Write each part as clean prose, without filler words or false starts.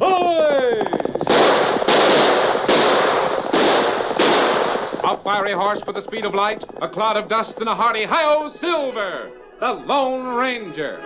Ahoy! A fiery horse with the speed of light, a cloud of dust, and a hearty hi-yo Silver, the Lone Ranger.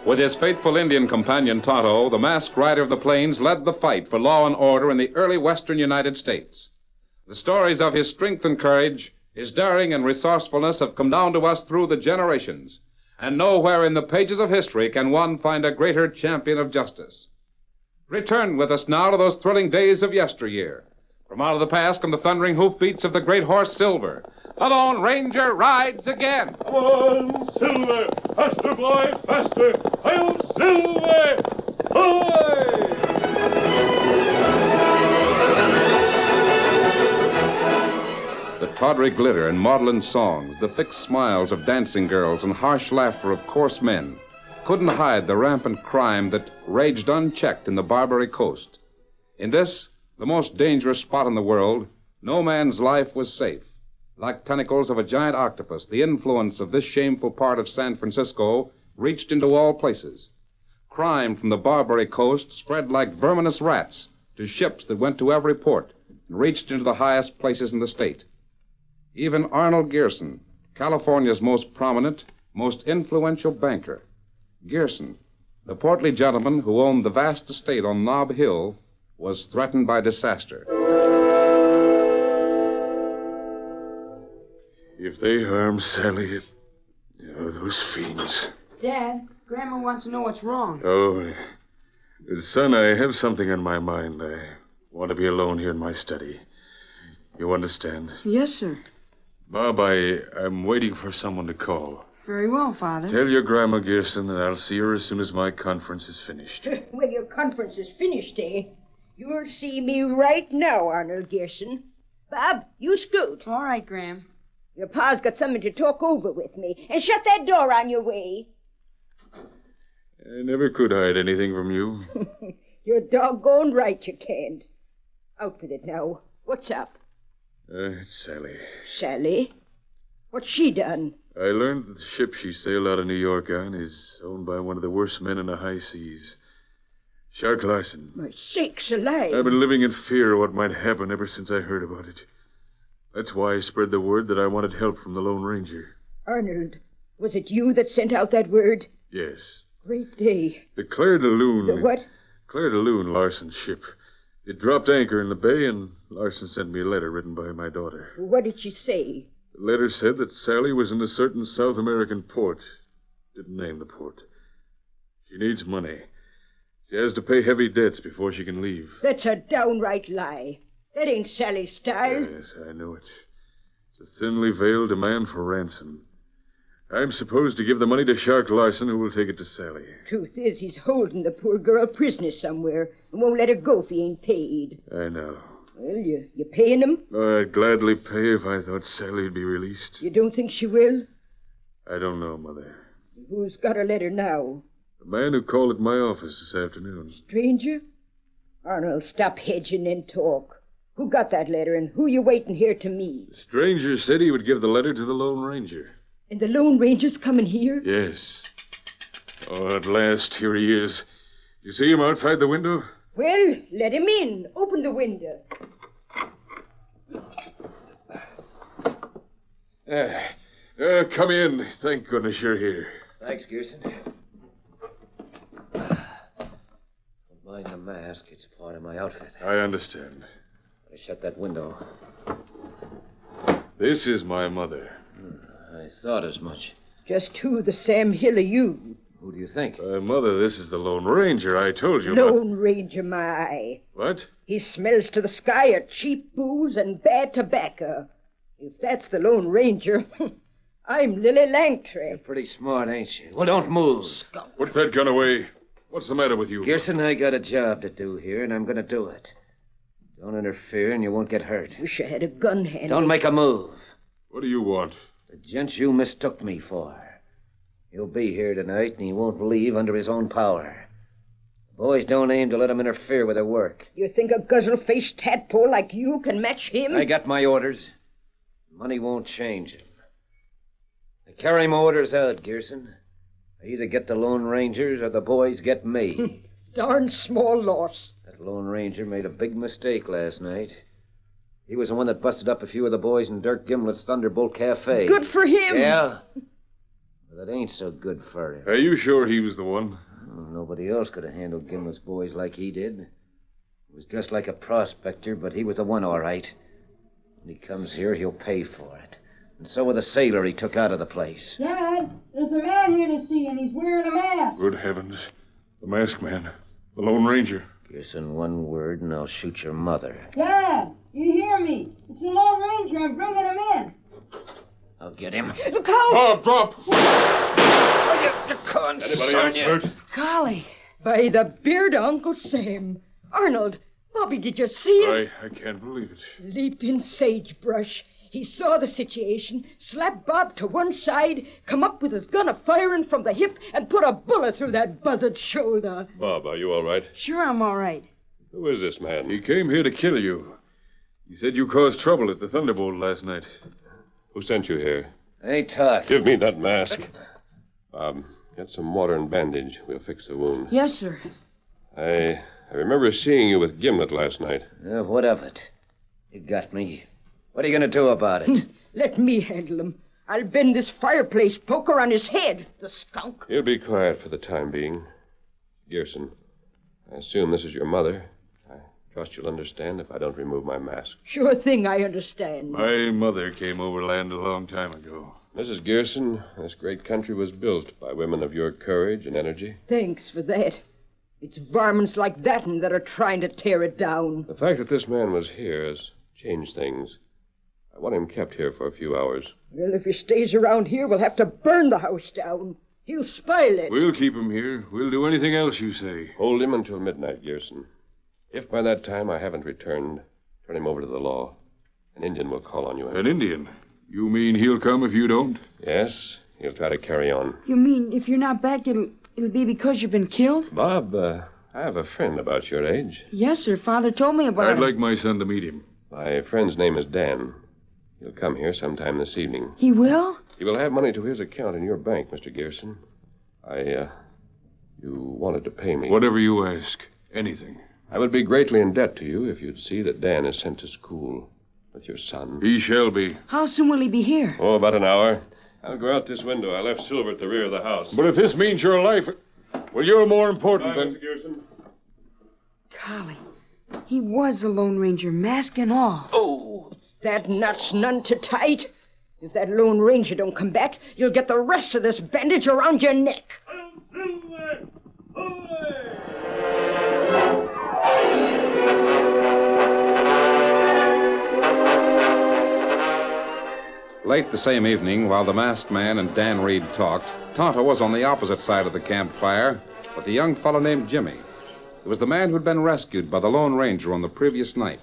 With his faithful Indian companion, Tonto, the masked rider of the plains led the fight for law and order in the early western United States. The stories of his strength and courage, his daring and resourcefulness have come down to us through the generations, and nowhere in the pages of history can one find a greater champion of justice. Return with us now to those thrilling days of yesteryear. From out of the past come the thundering hoofbeats of the great horse Silver. The Lone Ranger rides again. Come on, Silver! Faster, boy, faster! Hi-yo, Silver! Ahoy! The tawdry glitter and maudlin songs, the fixed smiles of dancing girls and harsh laughter of coarse men couldn't hide the rampant crime that raged unchecked in the Barbary coast. In this, the most dangerous spot in the world, no man's life was safe. Like tentacles of a giant octopus, the influence of this shameful part of San Francisco reached into all places. Crime from the Barbary coast spread like verminous rats to ships that went to every port and reached into the highest places in the state. Even Arnold Gearson, California's most prominent, most influential banker. Gearson, the portly gentleman who owned the vast estate on Nob Hill, was threatened by disaster. If they harm Sally, those fiends. Dad, Grandma wants to know what's wrong. Oh, son, I have something on my mind. I want to be alone here in my study. You understand? Yes, sir. Bob, I'm waiting for someone to call. Very well, Father. Tell your Grandma Gearson that I'll see her as soon as my conference is finished. When your conference is finished, eh? You'll see me right now, Arnold Gearson. Bob, you scoot. All right, Gram. Your pa's got something to talk over with me. And shut that door on your way. I never could hide anything from you. You're doggone right you can't. Out with it now. What's up? It's Sally. Sally? What's she done? I learned that the ship she sailed out of New York on is owned by one of the worst men in the high seas. Shark Larson. My sakes alive. I've been living in fear of what might happen ever since I heard about it. That's why I spread the word that I wanted help from the Lone Ranger. Arnold, was it you that sent out that word? Yes. Great day. The Claire de Lune. The what? Claire de Lune, Larson's ship. It dropped anchor in the bay, and Larson sent me a letter written by my daughter. What did she say? The letter said that Sally was in a certain South American port. Didn't name the port. She needs money. She has to pay heavy debts before she can leave. That's a downright lie. That ain't Sally's style. Yes, I know it. It's a thinly veiled demand for ransom. I'm supposed to give the money to Shark Larson, who will take it to Sally. Truth is, he's holding the poor girl prisoner somewhere and won't let her go if he ain't paid. I know. Well, you paying him? Oh, I'd gladly pay if I thought Sally'd be released. You don't think she will? I don't know, Mother. Who's got a letter now? The man who called at my office this afternoon. Stranger? Arnold, stop hedging and talk. Who got that letter, and who you waiting here to meet? The stranger said he would give the letter to the Lone Ranger. And the Lone Ranger's coming here? Yes. Oh, at last, here he is. You see him outside the window? Well, let him in. Open the window. Come in. Thank goodness you're here. Thanks, Gerson. Don't mind the mask. It's part of my outfit. I understand. I shut that window. This is my mother. I thought as much. Just who the Sam Hill are you? Who do you think? Mother, this is the Lone Ranger. I told you. Lone Ranger, my. What? He smells to the sky of cheap booze and bad tobacco. If that's the Lone Ranger, I'm Lily Langtry. You're pretty smart, ain't you? Well, don't move. Put that gun away. What's the matter with you? Gerson, I got a job to do here, and I'm going to do it. Don't interfere, and you won't get hurt. Wish I had a gun handy. Don't make a move. What do you want? The gent you mistook me for. He'll be here tonight, and he won't leave under his own power. The boys don't aim to let him interfere with their work. You think a guzzle-faced tadpole like you can match him? I got my orders. Money won't change him. I carry my orders out, Gerson. I either get the Lone Rangers or the boys get me. Darn small loss. That Lone Ranger made a big mistake last night. He was the one that busted up a few of the boys in Dirk Gimlet's Thunderbolt Cafe. Good for him. Yeah? But that ain't so good for him. Are you sure he was the one? Oh, nobody else could have handled Gimlet's boys like he did. He was dressed like a prospector, but he was the one, all right. When he comes here, he'll pay for it. And so will the sailor he took out of the place. Dad, there's a man here to see, and he's wearing a mask. Good heavens. The masked man. The Lone Ranger. Gerson, one word, and I'll shoot your mother. Dad, you hear me? It's the Lone Ranger. I'm bringing him in. I'll get him. Look out! Bob, drop! You can't, Anybody else hurt? Golly. By the beard of Uncle Sam. Arnold, Bobby, did you see it? I can't believe it. Leaping sagebrush. He saw the situation, slapped Bob to one side, come up with his gun a-firing from the hip, and put a bullet through that buzzard's shoulder. Bob, are you all right? Sure, I'm all right. Who is this man? He came here to kill you. He said you caused trouble at the Thunderbolt last night. Who sent you here? Hey, talk. Give me that mask. Get some water and bandage. We'll fix the wound. Yes, sir. I remember seeing you with Gimlet last night. What of it? You got me. What are you going to do about it? Let me handle him. I'll bend this fireplace poker on his head, the skunk. He'll be quiet for the time being. Gerson, I assume this is your mother. I trust you'll understand if I don't remove my mask. Sure thing, I understand. My mother came overland a long time ago. Mrs. Gerson, this great country was built by women of your courage and energy. Thanks for that. It's varmints like that that are trying to tear it down. The fact that this man was here has changed things. I want him kept here for a few hours. Well, if he stays around here, we'll have to burn the house down. He'll spoil it. We'll keep him here. We'll do anything else you say. Hold him until midnight, Gerson. If by that time I haven't returned, turn him over to the law. An Indian will call on you. An Indian? You mean he'll come if you don't? Yes, he'll try to carry on. You mean if you're not back, it'll be because you've been killed? Bob, I have a friend about your age. Yes, sir. Father told me about I'd it. like my son to meet him. My friend's name is Dan. He'll come here sometime this evening. He will? He will have money to his account in your bank, Mr. Gerson. You wanted to pay me. Whatever you ask. Anything. I would be greatly in debt to you if you'd see that Dan is sent to school with your son. He shall be. How soon will he be here? Oh, about an hour. I'll go out this window. I left Silver at the rear of the house. But if this means your life, well, you're more important than... Mr. Gerson. Golly. He was a Lone Ranger, mask and all. Oh, that knot's none too tight. If that Lone Ranger don't come back, you'll get the rest of this bandage around your neck. Late the same evening, while the masked man and Dan Reed talked, Tonto was on the opposite side of the campfire with a young fellow named Jimmy. It was the man who'd been rescued by the Lone Ranger on the previous night.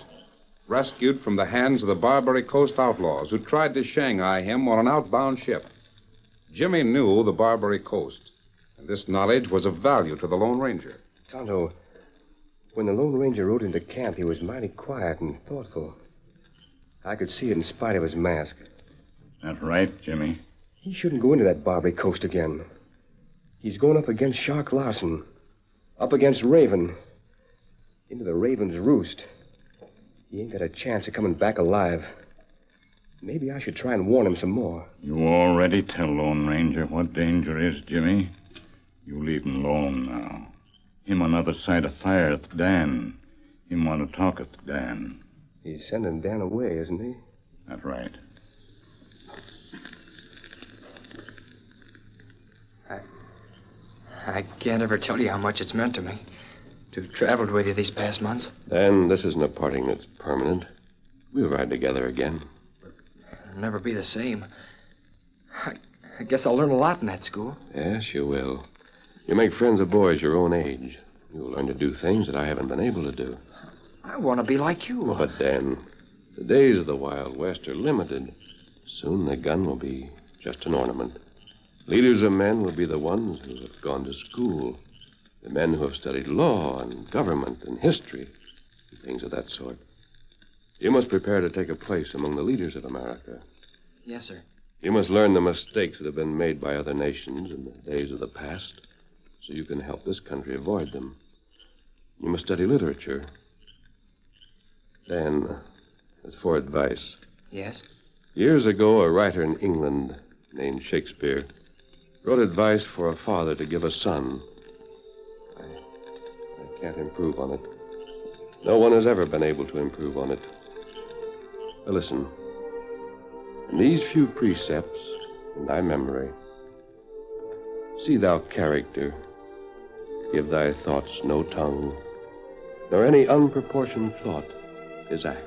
Rescued from the hands of the Barbary Coast outlaws who tried to Shanghai him on an outbound ship. Jimmy knew the Barbary coast, and this knowledge was of value to the Lone Ranger. Tonto, when the Lone Ranger rode into camp, he was mighty quiet and thoughtful. I could see it in spite of his mask. That's right, Jimmy. He shouldn't go into that Barbary coast again. He's going up against Shark Larson, up against Raven, into the Raven's roost. He ain't got a chance of coming back alive. Maybe I should try and warn him some more. You already tell Lone Ranger what danger is, Jimmy. You leave him alone now. Him on other side of fire with Dan. Him want to talk with Dan. He's sending Dan away, isn't he? That's right. I can't ever tell you how much it's meant to me to have traveled with you these past months. Dan, this isn't a parting that's permanent. We'll ride together again. It'll never be the same. I guess I'll learn a lot in that school. Yes, you will. You make friends of boys your own age. You'll learn to do things that I haven't been able to do. I want to be like you. But, Dan, the days of the Wild West are limited. Soon the gun will be just an ornament. Leaders of men will be the ones who have gone to school. The men who have studied law and government and history, and things of that sort. You must prepare to take a place among the leaders of America. Yes, sir. You must learn the mistakes that have been made by other nations in the days of the past, so you can help this country avoid them. You must study literature. Then, as for advice. Yes? Years ago, a writer in England named Shakespeare wrote advice for a father to give a son. I can't improve on it. No one has ever been able to improve on it. Now listen. In these few precepts, in thy memory, see thou character, give thy thoughts no tongue, nor any unproportioned thought his act.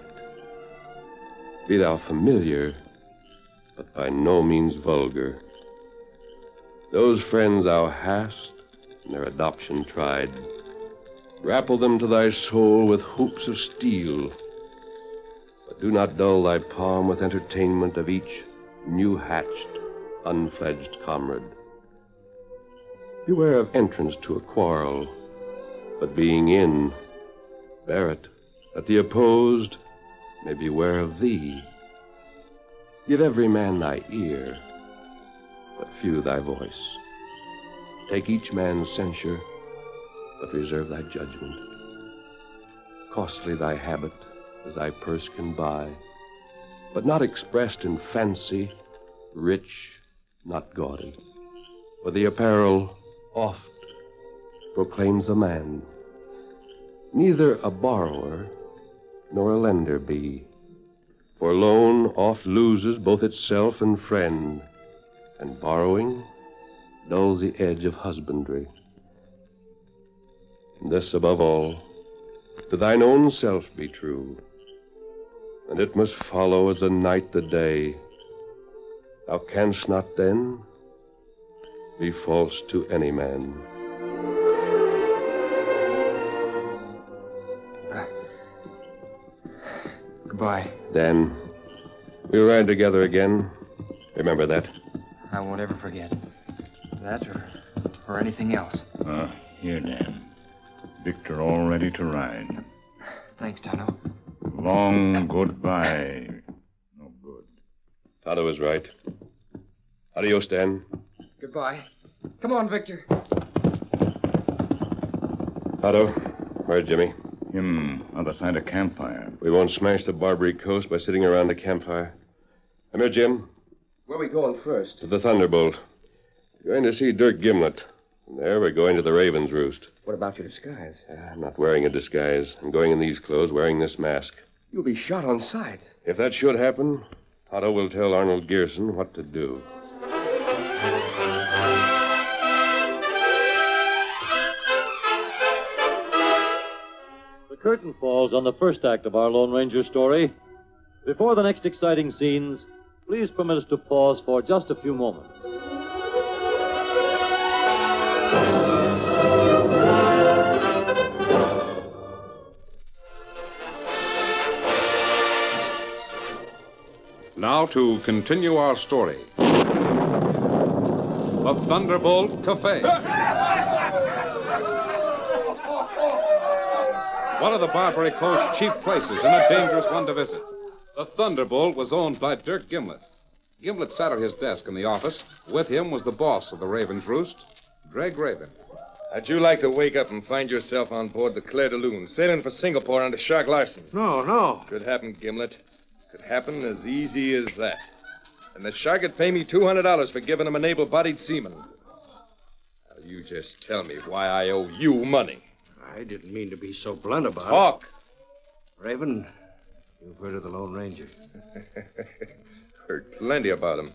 Be thou familiar, but by no means vulgar. Those friends thou hast, in their adoption tried, grapple them to thy soul with hoops of steel, but do not dull thy palm with entertainment of each new-hatched, unfledged comrade. Beware of entrance to a quarrel, but being in, bear it, that the opposed may beware of thee. Give every man thy ear, but few thy voice. Take each man's censure, but reserve thy judgment. Costly thy habit, as thy purse can buy, but not expressed in fancy, rich, not gaudy. For the apparel oft proclaims the man. Neither a borrower nor a lender be, for loan oft loses both itself and friend, and borrowing dulls the edge of husbandry. And this above all, to thine own self be true, and it must follow as the night the day. Thou canst not then be false to any man. Goodbye. Dan, we'll ride together again. Remember that. I won't ever forget. That or anything else. Here, Dan. Victor all ready to ride. Thanks, Tonto. Long goodbye. No good. Tonto was right. Adios, Dan. Goodbye. Come on, Victor. Tonto, where's Jimmy? Him, other side of campfire. We won't smash the Barbary coast by sitting around the campfire. Come here, Jim. Where are we going first? To the Thunderbolt. We're going to see Dirk Gimlet. From there, we're going to the Raven's Roost. What about your disguise? I'm not wearing a disguise. I'm going in these clothes, wearing this mask. You'll be shot on sight. If that should happen, Tonto will tell Arnold Gearson what to do. The curtain falls on the first act of our Lone Ranger story. Before the next exciting scenes, please permit us to pause for just a few moments. Now to continue our story. The Thunderbolt Cafe. One of the Barbary Coast's chief places and a dangerous one to visit. The Thunderbolt was owned by Dirk Gimlet. Gimlet sat at his desk in the office. With him was the boss of the Raven's Roost, Greg Raven. How'd you like to wake up and find yourself on board the Claire de Lune, sailing for Singapore under Shark Larson? No. Could happen, Gimlet. Could happen as easy as that. And the Shark would pay me $200 for giving him an able-bodied seaman. Now, you just tell me why I owe you money. I didn't mean to be so blunt about Talk. it. Raven, you've heard of the Lone Ranger. Heard plenty about him.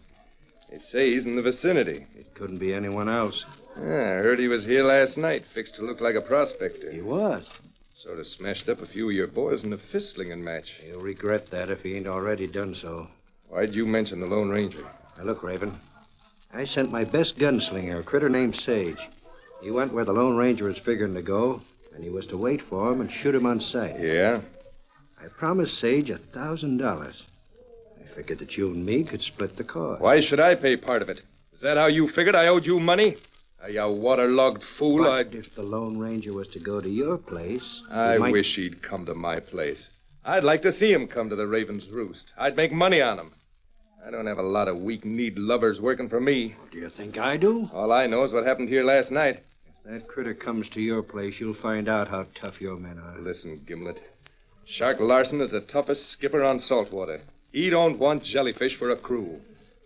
They say he's in the vicinity. It couldn't be anyone else. I heard he was here last night, fixed to look like a prospector. He was. Sort of smashed up a few of your boys in a fist-slinging match. He'll regret that if he ain't already done so. Why'd you mention the Lone Ranger? Now, look, Raven. I sent my best gunslinger, a critter named Sage. He went where the Lone Ranger was figuring to go, and he was to wait for him and shoot him on sight. Yeah? I promised Sage $1,000. I figured that you and me could split the cost. Why should I pay part of it? Is that how you figured I owed you money? You waterlogged fool. But if the Lone Ranger was to go to your place... I wish he'd come to my place. I'd like to see him come to the Raven's Roost. I'd make money on him. I don't have a lot of weak-kneed lovers working for me. Do you think I do? All I know is what happened here last night. If that critter comes to your place, you'll find out how tough your men are. Listen, Gimlet. Shark Larson is the toughest skipper on saltwater. He don't want jellyfish for a crew.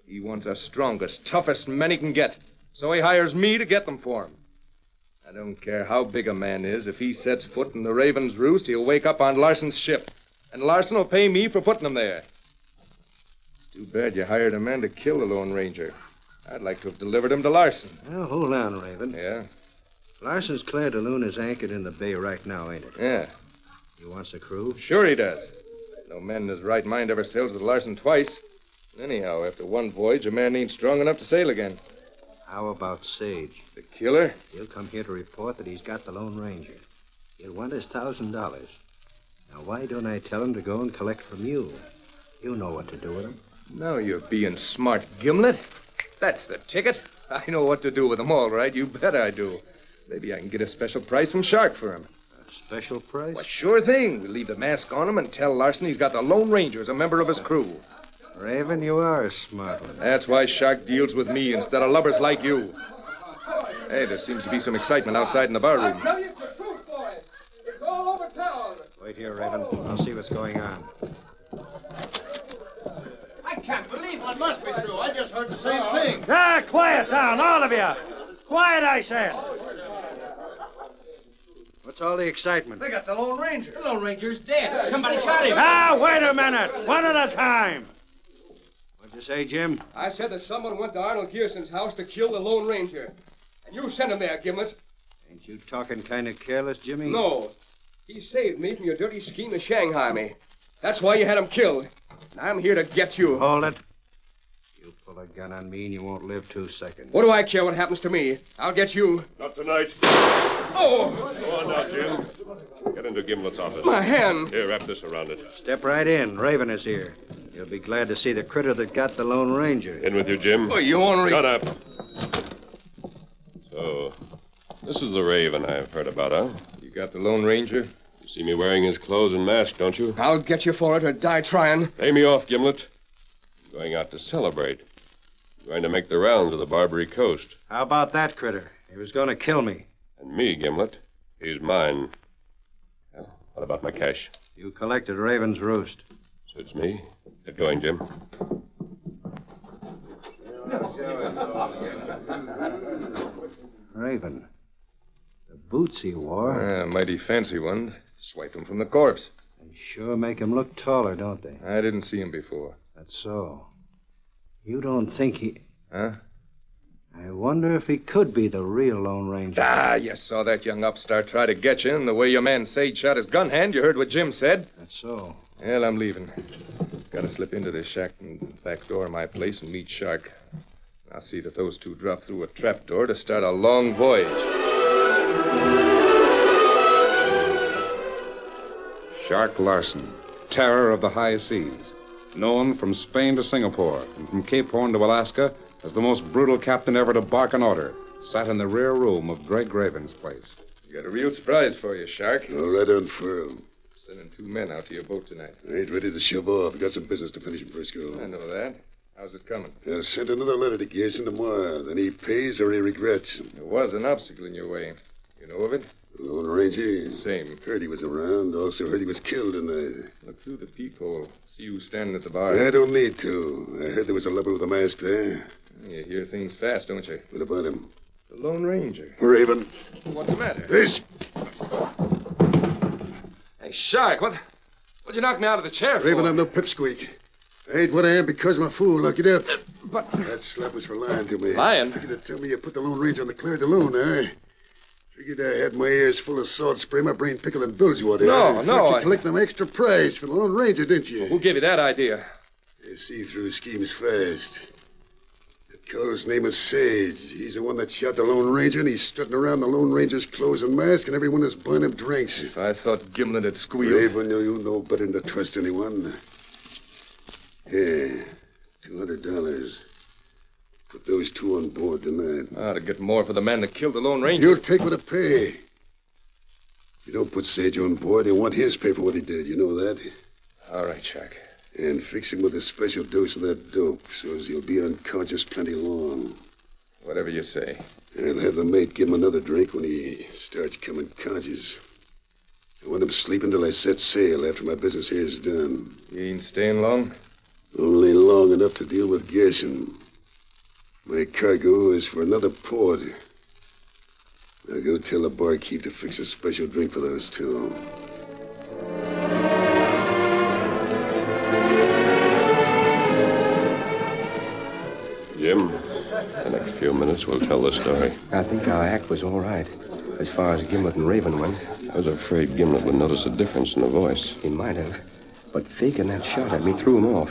He wants the strongest, toughest men he can get. So he hires me to get them for him. I don't care how big a man is. If he sets foot in the Raven's Roost, he'll wake up on Larson's ship. And Larson will pay me for putting him there. It's too bad you hired a man to kill the Lone Ranger. I'd like to have delivered him to Larson. Well, hold on, Raven. Yeah? Larson's Claire de Lune is anchored in the bay right now, ain't it? Yeah. He wants a crew? Sure he does. No man in his right mind ever sails with Larson twice. Anyhow, after one voyage, a man ain't strong enough to sail again. How about Sage? The killer? He'll come here to report that he's got the Lone Ranger. He'll want his $1,000. Now, why don't I tell him to go and collect from you? You know what to do with him. Now you're being smart, Gimlet. That's the ticket. I know what to do with him, all right. You bet I do. Maybe I can get a special price from Shark for him. A special price? Why, sure thing. We'll leave the mask on him and tell Larson he's got the Lone Ranger as a member of his crew. Raven, you are a smart one. That's why Shark deals with me instead of lubbers like you. Hey, there seems to be some excitement outside in the bar room. I'll tell you it's the truth, boys. It's all over town. Wait here, Raven. I'll see what's going on. I can't believe it must be true. I just heard the same thing. Ah, quiet down, all of you. Quiet, I said. What's all the excitement? They got the Lone Ranger. The Lone Ranger's dead. Somebody shot him. Ah, wait a minute. One at a time. What'd you say, Jim? I said that someone went to Arnold Gearson's house to kill the Lone Ranger. And you sent him there, Gimlet. Ain't you talking kind of careless, Jimmy? No. He saved me from your dirty scheme to Shanghai me. That's why you had him killed. And I'm here to get you. Hold it. You pull a gun on me and you won't live 2 seconds. What do I care what happens to me? I'll get you. Not tonight. Oh! Go on now, Jim. Get into Gimlet's office. My hand. Here, wrap this around it. Step right in. Raven is here. You'll be glad to see the critter that got the Lone Ranger. In with you, Jim. Oh, you ornery. Shut up. So, this is the Raven I've heard about, huh? You got the Lone Ranger? You see me wearing his clothes and mask, don't you? I'll get you for it or die trying. Pay me off, Gimlet. I'm going out to celebrate. I'm going to make the rounds of the Barbary Coast. How about that critter? He was going to kill me. And me, Gimlet. He's mine. Well, what about my cash? You collected Raven's Roost. Suits me. Get going, Jim. Raven. The boots he wore. Mighty fancy ones. Swiped them from the corpse. They sure make him look taller, don't they? I didn't see him before. That's so. You don't think he... Huh? I wonder if he could be the real Lone Ranger. Ah, you saw that young upstart try to get you, and the way your man Sage shot his gun hand, you heard what Jim said. That's so. Well, I'm leaving. Gotta slip into this shack and back door of my place and meet Shark. I'll see that those two drop through a trapdoor to start a long voyage. Shark Larson, terror of the high seas. Known from Spain to Singapore and from Cape Horn to Alaska as the most brutal captain ever to bark an order, sat in the rear room of Greg Raven's place. Got a real surprise for you, Shark. All right, unfurl. Sending 2 men out to your boat tonight. I ain't ready to shove off. Got some business to finish in Frisco. I know that. How's it coming? I'll send another letter to Garrison tomorrow. Then he pays or he regrets. There was an obstacle in your way. You know of it? The Lone Ranger? Same. Heard he was around. Also heard he was killed in the... Look through the peephole. See who's standing at the bar. I don't need to. I heard there was a lubber with a mask there. You hear things fast, don't you? What about him? The Lone Ranger. Raven. What's the matter? This. Hey, Shark, what'd you knock me out of the chair for? Raven, I'm no pipsqueak. I ain't what I am because I'm a fool. Now get up. But... That slap was for lying to me. Lying? You to tell me you put the Lone Ranger on the Claire de Lune, eh? Figured I had my ears full of salt spray, my brain pickled in Bilgewater. No. You collected an extra prize for the Lone Ranger, didn't you? Who gave you that idea? They see through schemes fast. That cow's name is Sage. He's the one that shot the Lone Ranger, and he's strutting around the Lone Ranger's clothes and mask, and everyone is buying him drinks. If I thought Gimlet had squealed... Raven, you know better than to trust anyone. Here, $200. Put those 2 on board tonight. I ought to get more for the man that killed the Lone Ranger. You'll take what I pay. You don't put Sage on board, they want his pay for what he did. You know that? All right, Shark. And fix him with a special dose of that dope, so as he'll be unconscious plenty long. Whatever you say. I'll have the mate give him another drink when he starts coming conscious. I want him sleeping till I set sail after my business here is done. You ain't staying long? Only long enough to deal with Gershon. My cargo is for another port. I'll go tell the barkeep to fix a special drink for those 2. Jim, the next few minutes we'll tell the story. I think our act was all right, as far as Gimlet and Raven went. I was afraid Gimlet would notice a difference in the voice. He might have, but faking that shot at me threw him off.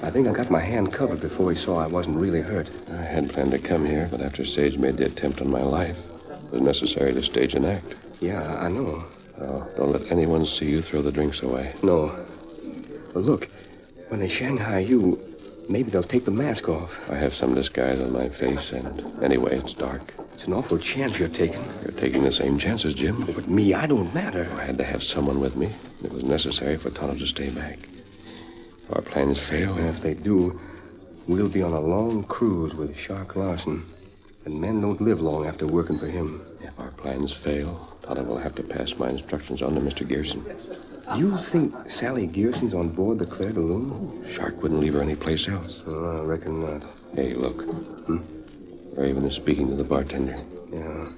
I think I got my hand covered before he saw I wasn't really hurt. I had planned to come here, but after Sage made the attempt on my life, it was necessary to stage an act. Yeah, I know. Oh, don't let anyone see you throw the drinks away. No. But look, when they Shanghai you, maybe they'll take the mask off. I have some disguise on my face, and anyway, it's dark. It's an awful chance you're taking. You're taking the same chances, Jim. But me, I don't matter. I had to have someone with me. It was necessary for Tonto to stay back. If our plans fail... If they do, we'll be on a long cruise with Shark Larson. And men don't live long after working for him. If our plans fail, Tonto will have to pass my instructions on to Mr. Gerson. You think Sally Gearson's on board the Claire de Lune? Shark wouldn't leave her anyplace else. Oh, I reckon not. Hey, look. Raven is speaking to the bartender. Yeah.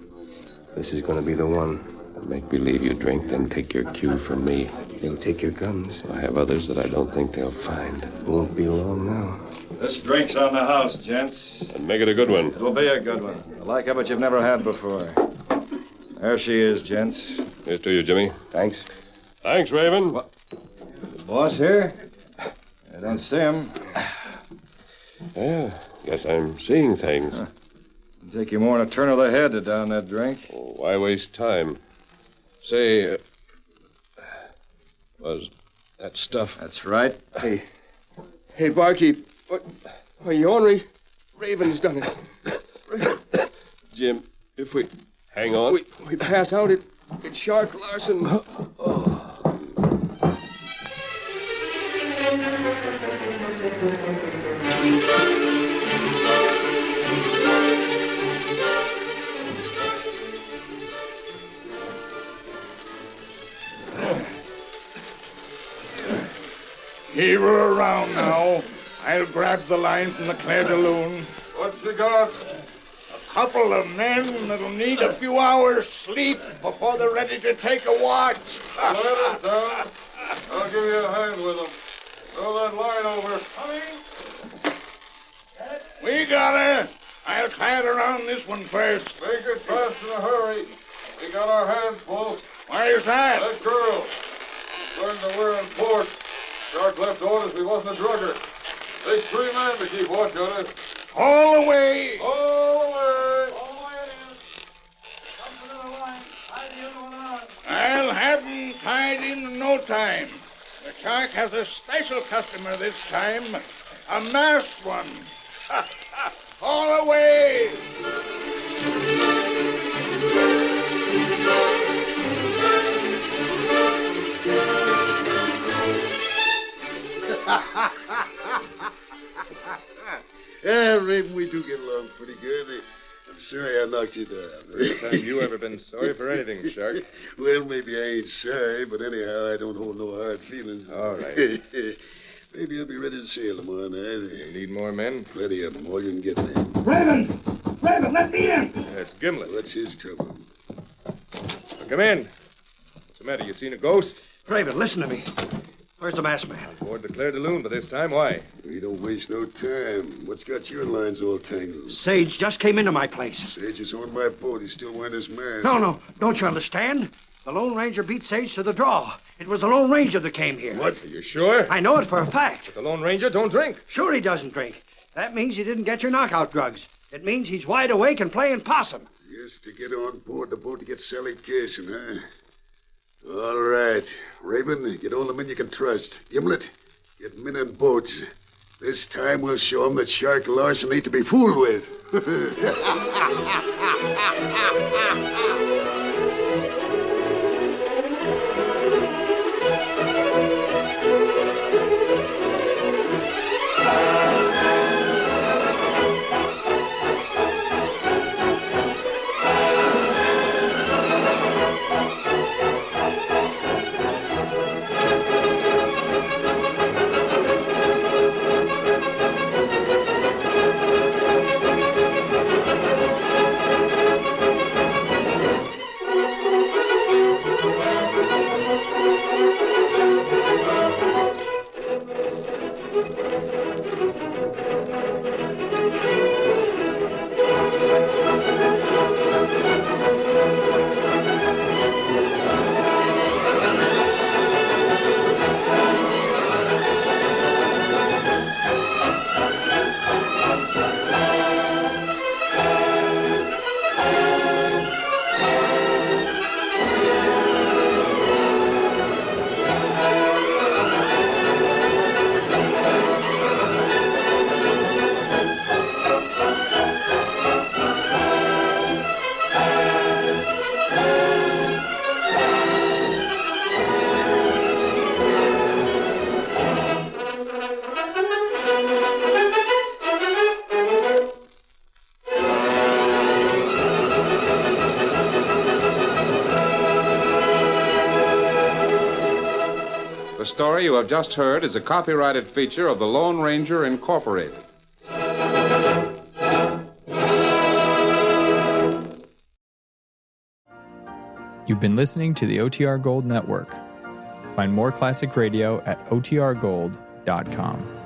This is going to be the one. Make believe you drink, then take your cue from me. They'll take your guns. I have others that I don't think they'll find. Won't be long now. This drink's on the house, gents. And make it a good one. It'll be a good one. The like of it you've never had before. There she is, gents. Here's to you, Jimmy. Thanks. Thanks, Raven. What? The boss here? I don't see him. Yeah, guess I'm seeing things. It'll take you more than a turn of the head to down that drink. Oh, why waste time? Say, was that stuff... That's right. Hey, barkeep. What? Are you ornery? Raven's done it. Jim, if we... Hang on. We pass out, it's Shark Larson. Heave her around now. I'll grab the line from the Claire de Lune. What you got? A couple of men that'll need a few hours' sleep before they're ready to take a watch. Let it down. I'll give you a hand with them. Throw that line over. We got her. I'll tie it around this one first. Make it fast in a hurry. We got our hands full. Where's that? That girl. Learned that we're in port. Shark left orders we wasn't a drugger. Take 3 men to keep watch on it. All the way. All the way. All the way it is. Come to the line. Tie the other one on. I'll have them tied in no time. The Shark has a special customer this time. A masked one. All away! Raven, we do get along pretty good. I'm sorry I knocked you down. First time you ever been sorry for anything, Shark. Well, maybe I ain't sorry, but anyhow, I don't hold no hard feelings. All right. Maybe I'll be ready to sail tomorrow night. You need more men? Plenty of them, all you can get now. Raven! Raven, let me in! That's Gimlet. What's his trouble? Come in. What's the matter? You seen a ghost? Raven, listen to me. Where's the masked man? On board the Claire de Lune by this time. Why? We don't waste no time. What's got your lines all tangled? Sage just came into my place. Sage is on my boat. He's still wearing his mask. No. Don't you understand? The Lone Ranger beat Sage to the draw. It was the Lone Ranger that came here. What? Are you sure? I know it for a fact. But the Lone Ranger don't drink. Sure he doesn't drink. That means he didn't get your knockout drugs. It means he's wide awake and playing possum. Yes, to get on board the boat to get Sally Garrison, huh? All right. Raven, get all the men you can trust. Gimlet, get men and boats. This time we'll show them that Shark Larson ain't to be fooled with. The story you have just heard is a copyrighted feature of the Lone Ranger Incorporated. You've been listening to the OTR Gold Network. Find more classic radio at otrgold.com.